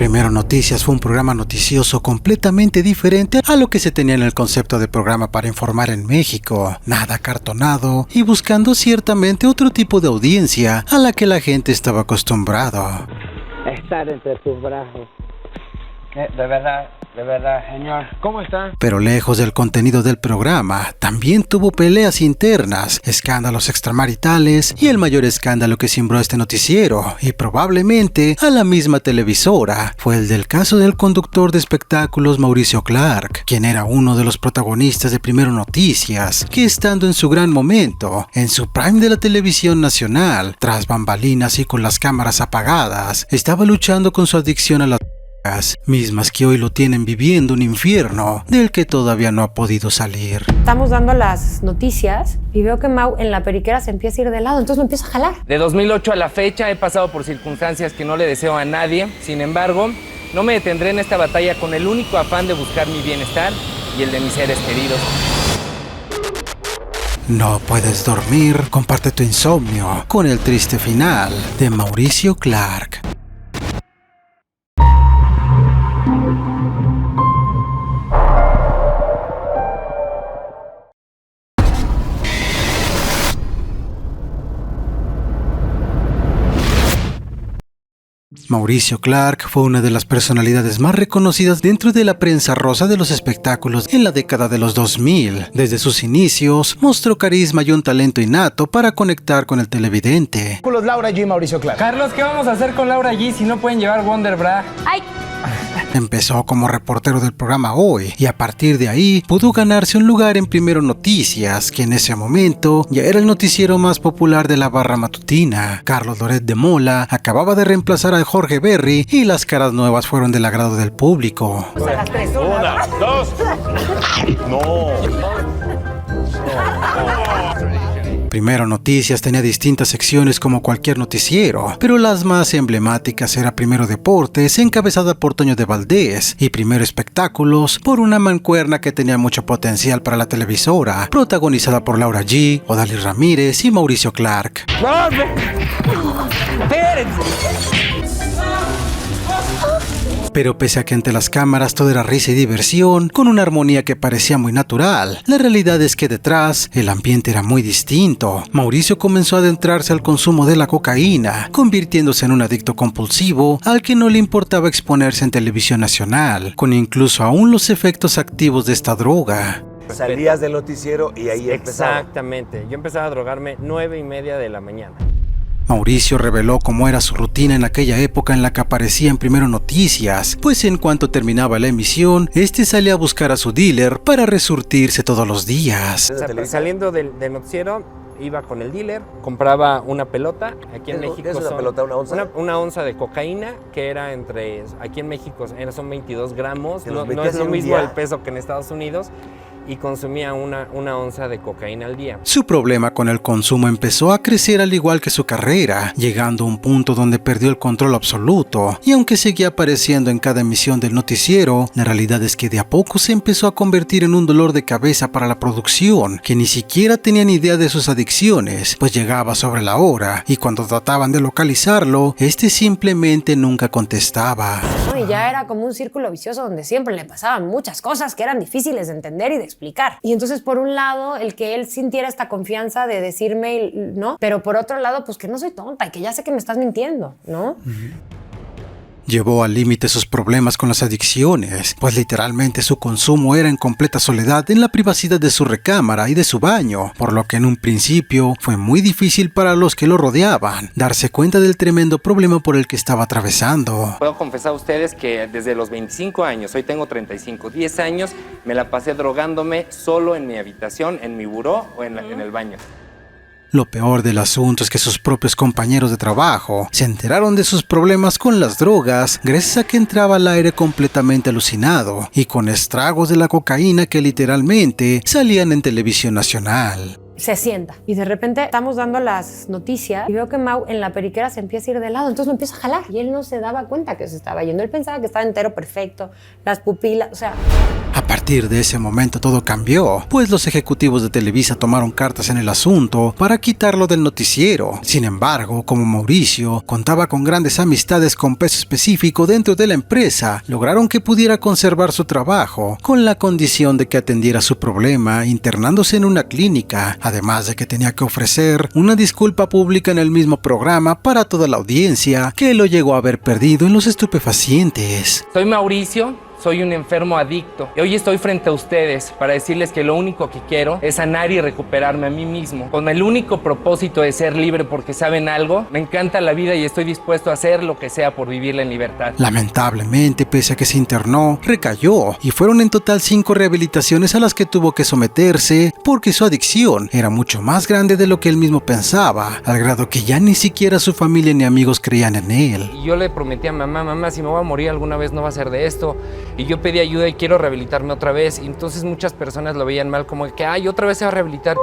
Primero Noticias fue un programa noticioso completamente diferente a lo que se tenía en el concepto de programa para informar en México, nada acartonado y buscando ciertamente otro tipo de audiencia a la que la gente estaba acostumbrado. Estar entre tus brazos. De verdad, señor. ¿Cómo está? Pero lejos del contenido del programa, también tuvo peleas internas, escándalos extramaritales y el mayor escándalo que cimbró este noticiero, y probablemente a la misma televisora, fue el del caso del conductor de espectáculos Mauricio Clark, quien era uno de los protagonistas de Primero Noticias, que estando en su gran momento, en su prime de la televisión nacional, tras bambalinas y con las cámaras apagadas, estaba luchando con su adicción a las mismas que hoy lo tienen viviendo un infierno del que todavía no ha podido salir. Estamos dando las noticias y veo que Mau en la periquera se empieza a ir de lado, entonces lo empieza a jalar. De 2008 a la fecha he pasado por circunstancias que no le deseo a nadie. Sin embargo, no me detendré en esta batalla con el único afán de buscar mi bienestar y el de mis seres queridos. No puedes dormir, comparte tu insomnio con el triste final de Mauricio Clark. Mauricio Clark fue una de las personalidades más reconocidas dentro de la prensa rosa de los espectáculos en la década de los 2000. Desde sus inicios, mostró carisma y un talento innato para conectar con el televidente. Laura G. Mauricio Clark. Carlos, ¿qué vamos a hacer con Laura G si no pueden llevar Wonder Bra? ¡Ay! Empezó como reportero del programa Hoy y a partir de ahí pudo ganarse un lugar en Primero Noticias, que en ese momento ya era el noticiero más popular de la barra matutina. Carlos Loret de Mola acababa de reemplazar a Jorge Berry y las caras nuevas fueron del agrado del público. Pues a las 3. Una, dos. No. Primero Noticias tenía distintas secciones como cualquier noticiero, pero las más emblemáticas era Primero Deportes, encabezada por Toño de Valdés, y Primero Espectáculos, por una mancuerna que tenía mucho potencial para la televisora, protagonizada por Laura G., Odalis Ramírez y Mauricio Clark. Pero pese a que ante las cámaras todo era risa y diversión, con una armonía que parecía muy natural, la realidad es que detrás el ambiente era muy distinto. Mauricio comenzó a adentrarse al consumo de la cocaína, convirtiéndose en un adicto compulsivo al que no le importaba exponerse en televisión nacional, con incluso aún los efectos activos de esta droga. Salías del noticiero y ahí empezaba. Exactamente. Yo empezaba a drogarme 9:30 de la mañana. Mauricio reveló cómo era su rutina en aquella época en la que aparecía en Primero Noticias, pues en cuanto terminaba la emisión, este salía a buscar a su dealer para resurtirse todos los días. Saliendo del noticiero, iba con el dealer, compraba una pelota. Aquí en México ¿Qué es una pelota, una onza? Una onza de cocaína, que era aquí en México son 22 gramos, no es lo mismo el peso que en Estados Unidos. Y consumía una onza de cocaína al día. Su problema con el consumo empezó a crecer al igual que su carrera, llegando a un punto donde perdió el control absoluto, y aunque seguía apareciendo en cada emisión del noticiero, la realidad es que de a poco se empezó a convertir en un dolor de cabeza para la producción, que ni siquiera tenían idea de sus adicciones, pues llegaba sobre la hora, y cuando trataban de localizarlo, este simplemente nunca contestaba. Y ya era como un círculo vicioso donde siempre le pasaban muchas cosas que eran difíciles de entender y de explicar. Y entonces, por un lado, el que él sintiera esta confianza de decirme, ¿no? Pero por otro lado, pues que no soy tonta y que ya sé que me estás mintiendo, ¿no? Llevó al límite sus problemas con las adicciones, pues literalmente su consumo era en completa soledad en la privacidad de su recámara y de su baño, por lo que en un principio fue muy difícil para los que lo rodeaban darse cuenta del tremendo problema por el que estaba atravesando. Puedo confesar a ustedes que desde los 25 años, hoy tengo 35, 10 años, me la pasé drogándome solo en mi habitación, en mi buró o en el baño. Lo peor del asunto es que sus propios compañeros de trabajo se enteraron de sus problemas con las drogas gracias a que entraba al aire completamente alucinado y con estragos de la cocaína que literalmente salían en televisión nacional. Se sienta y de repente estamos dando las noticias y veo que Mau en la periquera se empieza a ir de lado, entonces lo empieza a jalar y él no se daba cuenta que se estaba yendo. Él pensaba que estaba entero, perfecto, las pupilas, o sea... A partir de ese momento todo cambió, pues los ejecutivos de Televisa tomaron cartas en el asunto para quitarlo del noticiero. Sin embargo, como Mauricio contaba con grandes amistades con peso específico dentro de la empresa, lograron que pudiera conservar su trabajo, con la condición de que atendiera su problema internándose en una clínica, además de que tenía que ofrecer una disculpa pública en el mismo programa para toda la audiencia que lo llegó a haber perdido en los estupefacientes. Soy Mauricio. Soy un enfermo adicto y hoy estoy frente a ustedes para decirles que lo único que quiero es sanar y recuperarme a mí mismo, con el único propósito de ser libre porque ¿saben algo? Me encanta la vida y estoy dispuesto a hacer lo que sea por vivirla en libertad. Lamentablemente, pese a que se internó, recayó y fueron en total 5 rehabilitaciones a las que tuvo que someterse porque su adicción era mucho más grande de lo que él mismo pensaba, al grado que ya ni siquiera su familia ni amigos creían en él. Y yo le prometí a mamá, si me voy a morir alguna vez no va a ser de esto. Y yo pedí ayuda y quiero rehabilitarme otra vez. Y entonces muchas personas lo veían mal, como que, ay, otra vez se va a rehabilitar.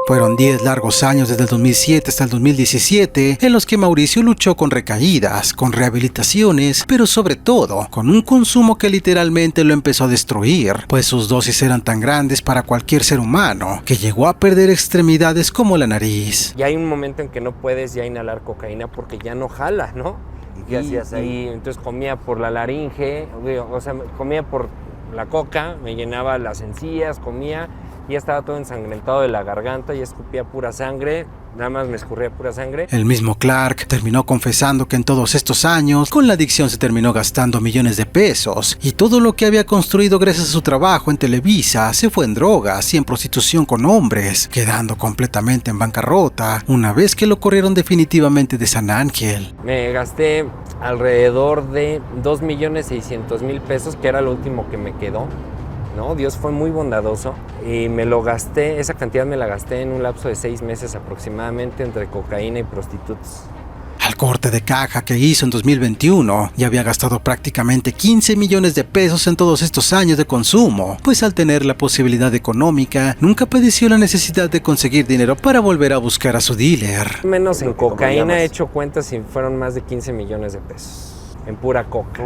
Fueron 10 largos años desde el 2007 hasta el 2017 en los que Mauricio luchó con recaídas, con rehabilitaciones, pero sobre todo con un consumo que literalmente lo empezó a destruir, pues sus dosis eran tan grandes para cualquier ser humano que llegó a perder extremidades como la nariz. Y hay un momento en que no puedes ya inhalar cocaína porque ya no jala, ¿no? ¿Y qué hacías ahí? Entonces comía por la laringe, o sea, comía por la coca, me llenaba las encías, comía, ya estaba todo ensangrentado de la garganta, ya escupía pura sangre, nada más me escurría pura sangre. El mismo Clark terminó confesando que en todos estos años, con la adicción se terminó gastando millones de pesos, y todo lo que había construido gracias a su trabajo en Televisa se fue en drogas y en prostitución con hombres, quedando completamente en bancarrota una vez que lo corrieron definitivamente de San Ángel. Me gasté alrededor de 2.600.000 pesos, que era lo último que me quedó. ¿No? Dios fue muy bondadoso y me lo gasté, esa cantidad me la gasté en un lapso de 6 meses aproximadamente entre cocaína y prostitutas. Al corte de caja que hizo en 2021, ya había gastado prácticamente 15 millones de pesos en todos estos años de consumo, pues al tener la posibilidad económica, nunca padeció la necesidad de conseguir dinero para volver a buscar a su dealer. Menos en cocaína he hecho cuentas y fueron más de 15 millones de pesos. En pura coca.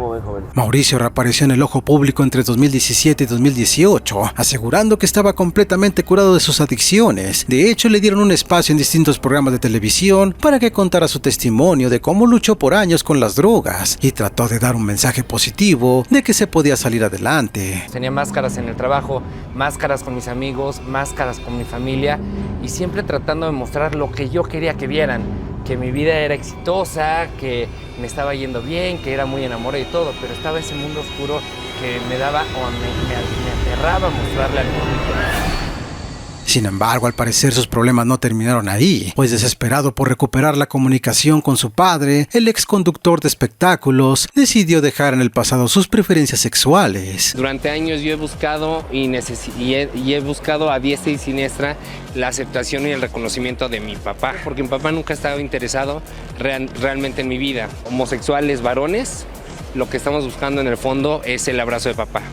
Mauricio reapareció en el ojo público entre 2017 y 2018, asegurando que estaba completamente curado de sus adicciones. De hecho, le dieron un espacio en distintos programas de televisión para que contara su testimonio de cómo luchó por años con las drogas y trató de dar un mensaje positivo de que se podía salir adelante. Tenía máscaras en el trabajo, máscaras con mis amigos, máscaras con mi familia y siempre tratando de mostrar lo que yo quería que vieran. Que mi vida era exitosa, que me estaba yendo bien, que era muy enamorado y todo, pero estaba ese mundo oscuro que me daba o me aterraba mostrarle al público. Sin embargo, al parecer sus problemas no terminaron ahí, pues desesperado por recuperar la comunicación con su padre, el ex conductor de espectáculos decidió dejar en el pasado sus preferencias sexuales. Durante años yo he buscado y he buscado a diestra y siniestra la aceptación y el reconocimiento de mi papá, porque mi papá nunca ha estado interesado realmente en mi vida. Homosexuales, varones, lo que estamos buscando en el fondo es el abrazo de papá.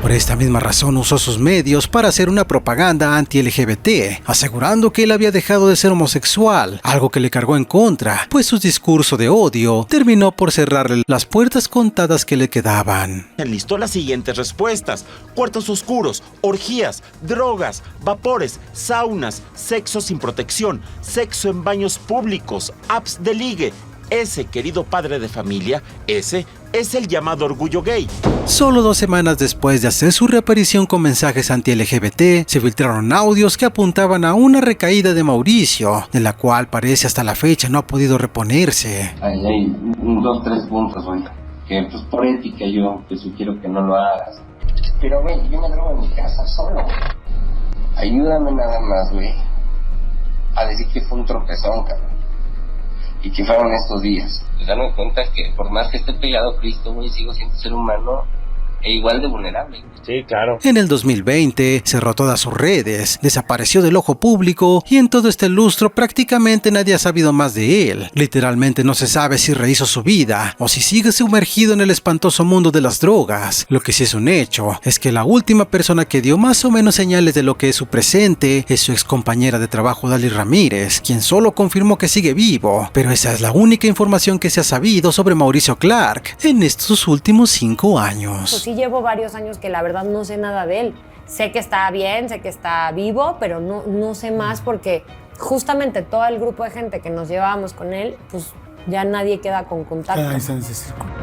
Por esta misma razón usó sus medios para hacer una propaganda anti-LGBT, asegurando que él había dejado de ser homosexual, algo que le cargó en contra, pues su discurso de odio terminó por cerrarle las puertas contadas que le quedaban. Enlistó las siguientes respuestas: cuartos oscuros, orgías, drogas, vapores, saunas, sexo sin protección, sexo en baños públicos, apps de ligue. Ese querido padre de familia, ese es el llamado orgullo gay. Solo 2 semanas después de hacer su reaparición con mensajes anti-LGBT, se filtraron audios que apuntaban a una recaída de Mauricio, de la cual parece hasta la fecha no ha podido reponerse. Hay 2, 3 puntos, güey, que pues por ética yo te sugiero que no lo hagas. Pero güey, yo me drogo en mi casa solo. Ayúdame nada más, güey, a decir que fue un tropezón, cabrón. Y que fueron estos días. Darme cuenta que por más que esté pegado a Cristo, güey, sigo siendo ser humano e igual de vulnerable. Sí, claro. En el 2020 cerró todas sus redes, desapareció del ojo público y en todo este lustro prácticamente nadie ha sabido más de él. Literalmente no se sabe si rehizo su vida o si sigue sumergido en el espantoso mundo de las drogas. Lo que sí es un hecho es que la última persona que dio más o menos señales de lo que es su presente es su ex compañera de trabajo Dali Ramírez, quien solo confirmó que sigue vivo, pero esa es la única información que se ha sabido sobre Mauricio Clark en estos últimos 5 años. sí llevo varios años que la verdad no sé nada de él. Sé que está bien, sé que está vivo, pero no sé más porque justamente todo el grupo de gente que nos llevábamos con él, pues ya nadie queda con contacto. Cada instancia es circular.